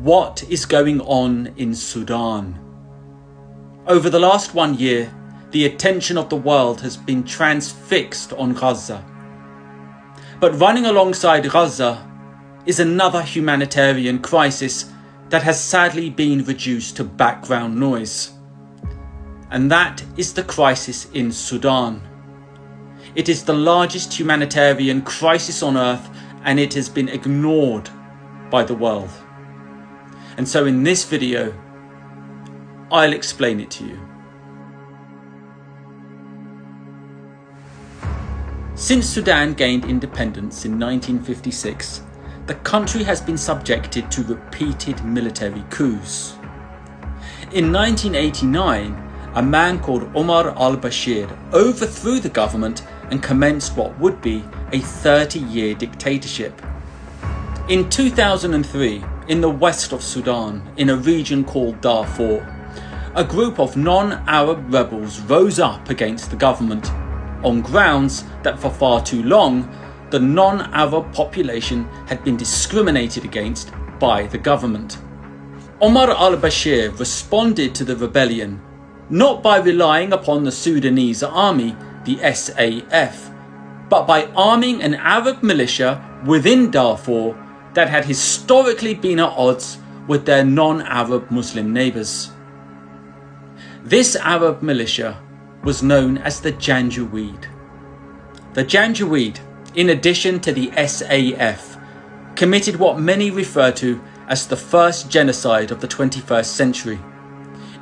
What is going on in Sudan? Over the last 1 year, the attention of the world has been transfixed on Gaza. But running alongside Gaza is another humanitarian crisis that has sadly been reduced to background noise. And that is the crisis in Sudan. It is the largest humanitarian crisis on earth, and it has been ignored by the world. And so in this video, I'll explain it to you. Since Sudan gained independence in 1956, the country has been subjected to repeated military coups. In 1989, a man called Omar al-Bashir overthrew the government and commenced what would be a 30-year dictatorship. In 2003, in the west of Sudan, in a region called Darfur, a group of non-Arab rebels rose up against the government on grounds that for far too long, the non-Arab population had been discriminated against by the government. Omar al-Bashir responded to the rebellion not by relying upon the Sudanese army, the SAF, but by arming an Arab militia within Darfur that had historically been at odds with their non-Arab Muslim neighbours. This Arab militia was known as the Janjaweed. The Janjaweed, in addition to the SAF, committed what many refer to as the first genocide of the 21st century,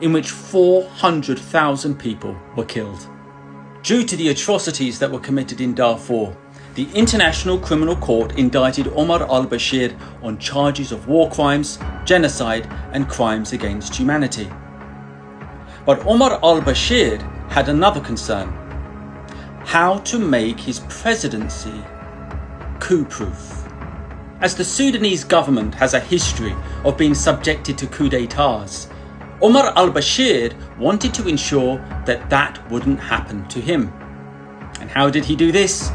in which 400,000 people were killed. Due to the atrocities that were committed in Darfur, the International Criminal Court indicted Omar al-Bashir on charges of war crimes, genocide and crimes against humanity. But Omar al-Bashir had another concern: how to make his presidency coup-proof. As the Sudanese government has a history of being subjected to coups d'etats, Omar al-Bashir wanted to ensure that that wouldn't happen to him. And how did he do this?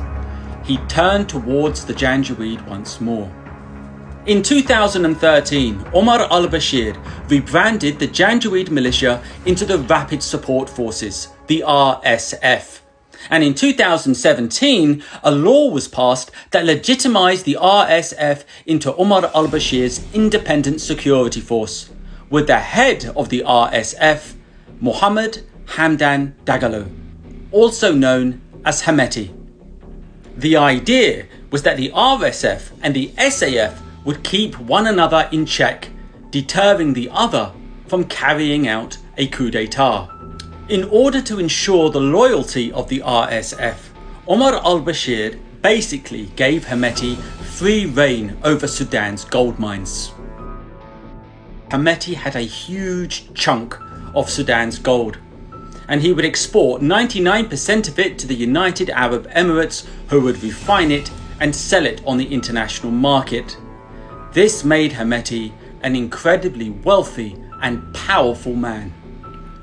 He turned towards the Janjaweed once more. In 2013, Omar al-Bashir rebranded the Janjaweed militia into the Rapid Support Forces, the RSF. And in 2017, a law was passed that legitimised the RSF into Omar al-Bashir's independent security force, with the head of the RSF, Mohammed Hamdan Dagalo, also known as Hemeti. The idea was that the RSF and the SAF would keep one another in check, deterring the other from carrying out a coup d'etat. In order to ensure the loyalty of the RSF, Omar al-Bashir basically gave Hemeti free rein over Sudan's gold mines. Hemeti had a huge chunk of Sudan's gold, and he would export 99% of it to the United Arab Emirates, who would refine it and sell it on the international market. This made Hemeti an incredibly wealthy and powerful man.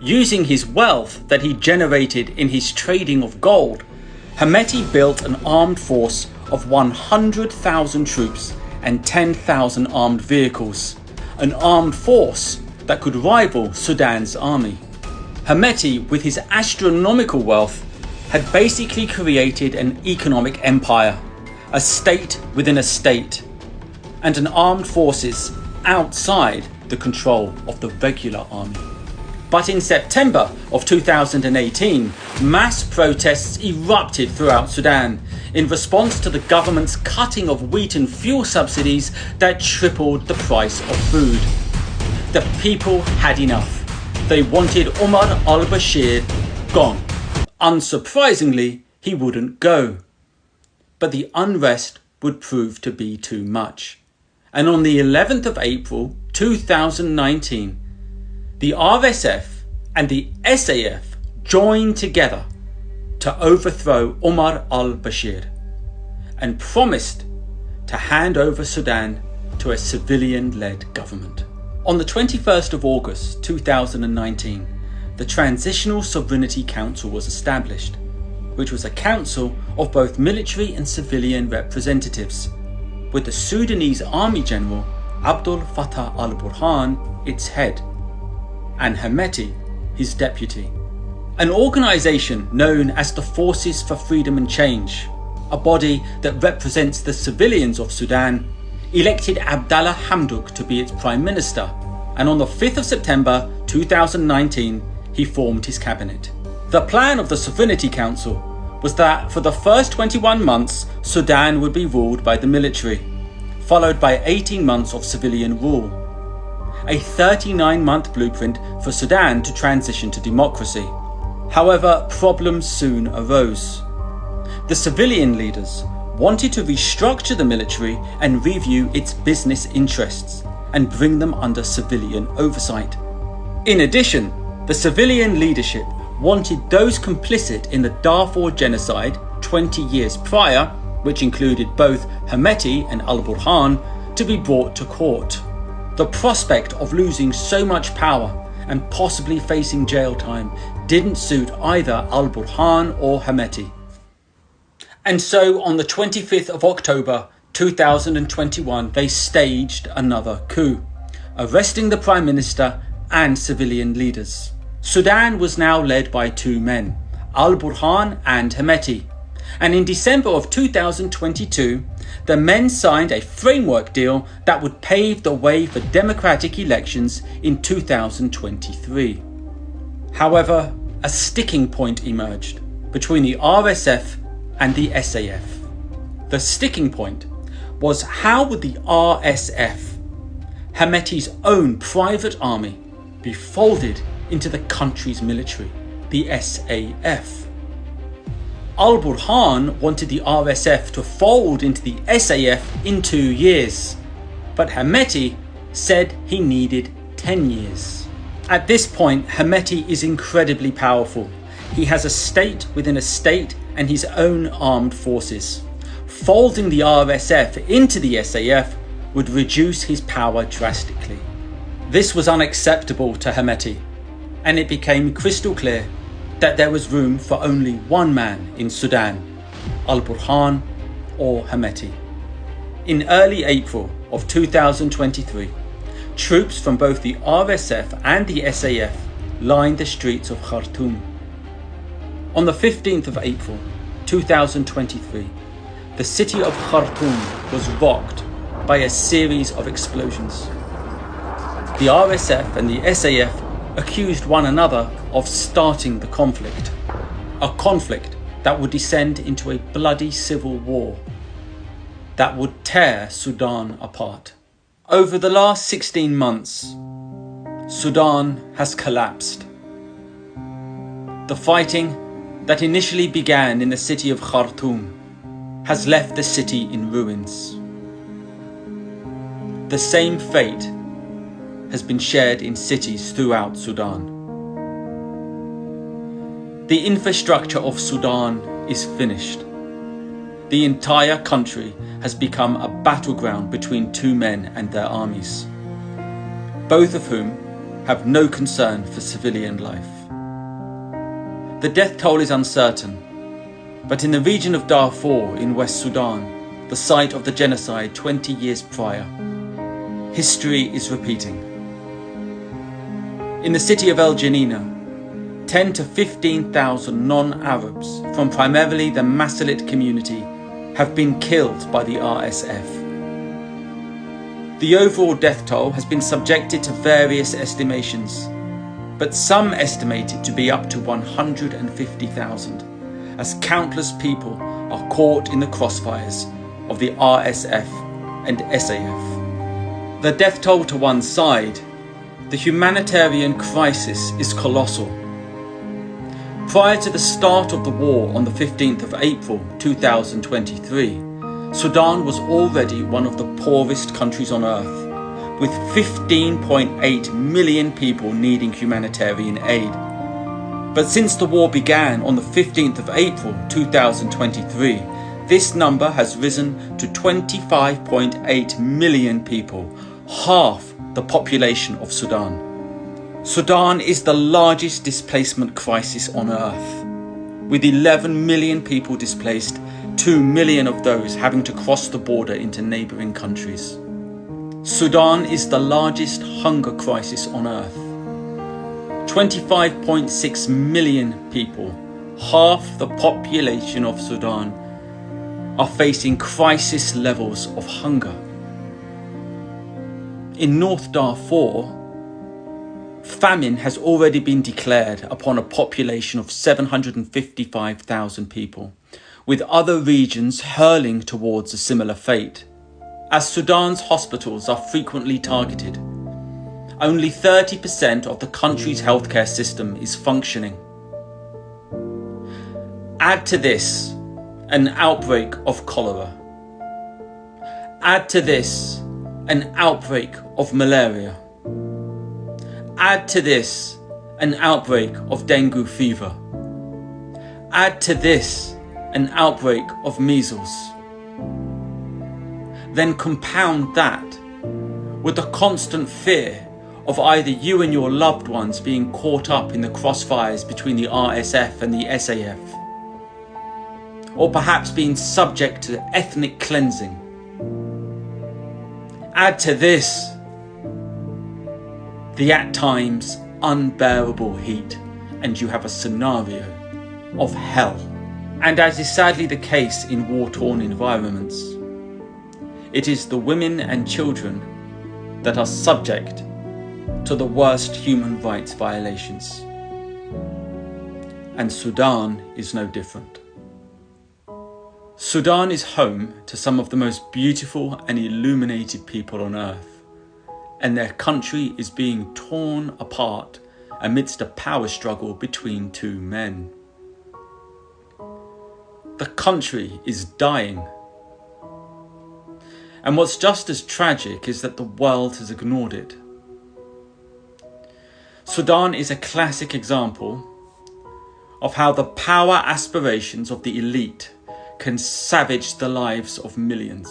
Using his wealth that he generated in his trading of gold, Hemeti built an armed force of 100,000 troops and 10,000 armed vehicles, an armed force that could rival Sudan's army. Hemeti, with his astronomical wealth, had basically created an economic empire, a state within a state, and an armed forces outside the control of the regular army. But in September of 2018, mass protests erupted throughout Sudan in response to the government's cutting of wheat and fuel subsidies that tripled the price of food. The people had enough. They wanted Omar al-Bashir gone. Unsurprisingly, he wouldn't go. But the unrest would prove to be too much. And on the 11th of April 2019, the RSF and the SAF joined together to overthrow Omar al-Bashir and promised to hand over Sudan to a civilian-led government. On the 21st of August 2019, the Transitional Sovereignty Council was established, which was a council of both military and civilian representatives, with the Sudanese Army General Abdel Fattah al-Burhan its head, and Hemeti his deputy. An organisation known as the Forces for Freedom and Change, a body that represents the civilians of Sudan, elected Abdallah Hamdok to be its Prime Minister, and on the 5th of September 2019 he formed his cabinet. The plan of the Sovereignty Council was that for the first 21 months Sudan would be ruled by the military, followed by 18 months of civilian rule. A 39-month blueprint for Sudan to transition to democracy. However, problems soon arose. The civilian leaders wanted to restructure the military and review its business interests and bring them under civilian oversight. In addition, the civilian leadership wanted those complicit in the Darfur genocide 20 years prior, which included both Hemeti and al-Burhan, to be brought to court. The prospect of losing so much power and possibly facing jail time didn't suit either al-Burhan or Hemeti. And so on the 25th of October 2021 they staged another coup, arresting the Prime Minister and civilian leaders. Sudan was now led by two men, al-Burhan and Hemeti, and in December of 2022 the men signed a framework deal that would pave the way for democratic elections in 2023. However, a sticking point emerged between the RSF and the SAF. The sticking point was how would the RSF, Hemeti's own private army, be folded into the country's military, the SAF. Al-Burhan wanted the RSF to fold into the SAF in 2 years, but Hemeti said he needed 10 years. At this point, Hemeti is incredibly powerful. He has a state within a state and his own armed forces. Folding the RSF into the SAF would reduce his power drastically. This was unacceptable to Hemeti, and it became crystal clear that there was room for only one man in Sudan, al-Burhan or Hemeti. In early April of 2023, troops from both the RSF and the SAF lined the streets of Khartoum. On the 15th of April 2023, the city of Khartoum was rocked by a series of explosions. The RSF and the SAF accused one another of starting the conflict, a conflict that would descend into a bloody civil war that would tear Sudan apart. Over the last 16 months, Sudan has collapsed. The fighting that initially began in the city of Khartoum has left the city in ruins. The same fate has been shared in cities throughout Sudan. The infrastructure of Sudan is finished. The entire country has become a battleground between two men and their armies, both of whom have no concern for civilian life. The death toll is uncertain, but in the region of Darfur in West Sudan, the site of the genocide 20 years prior, history is repeating. In the city of El Janina, 10 to 15,000 non-Arabs from primarily the Masalit community have been killed by the RSF. The overall death toll has been subjected to various estimations, but some estimate it to be up to 150,000, as countless people are caught in the crossfires of the RSF and SAF. The death toll to one side, the humanitarian crisis is colossal. Prior to the start of the war on the 15th of April 2023, Sudan was already one of the poorest countries on earth, with 15.8 million people needing humanitarian aid. But since the war began on the 15th of April 2023, this number has risen to 25.8 million people, half the population of Sudan. Sudan is the largest displacement crisis on earth, with 11 million people displaced, 2 million of those having to cross the border into neighbouring countries. Sudan is the largest hunger crisis on earth. 25.6 million people, half the population of Sudan, are facing crisis levels of hunger. In North Darfur, famine has already been declared upon a population of 755,000 people, with other regions hurling towards a similar fate. As Sudan's hospitals are frequently targeted, only 30% of the country's healthcare system is functioning. Add to this an outbreak of cholera. Add to this an outbreak of malaria. Add to this an outbreak of dengue fever. Add to this an outbreak of measles. Then compound that with the constant fear of either you and your loved ones being caught up in the crossfires between the RSF and the SAF, or perhaps being subject to ethnic cleansing. Add to this the at times unbearable heat, and you have a scenario of hell. And as is sadly the case in war-torn environments, it is the women and children that are subject to the worst human rights violations. And Sudan is no different. Sudan is home to some of the most beautiful and illuminated people on earth, and their country is being torn apart amidst a power struggle between two men. The country is dying. And what's just as tragic is that the world has ignored it. Sudan is a classic example of how the power aspirations of the elite can savage the lives of millions.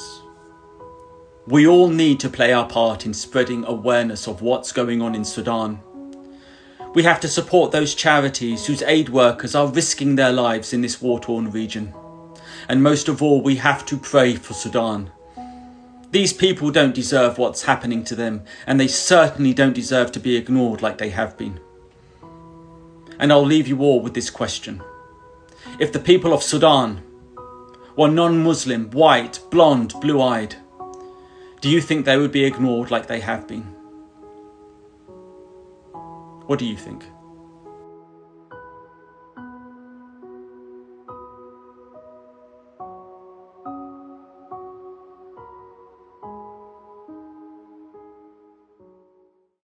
We all need to play our part in spreading awareness of what's going on in Sudan. We have to support those charities whose aid workers are risking their lives in this war-torn region. And most of all, we have to pray for Sudan. These people don't deserve what's happening to them, and they certainly don't deserve to be ignored like they have been. And I'll leave you all with this question. If the people of Sudan were non-Muslim, white, blonde, blue-eyed, do you think they would be ignored like they have been? What do you think?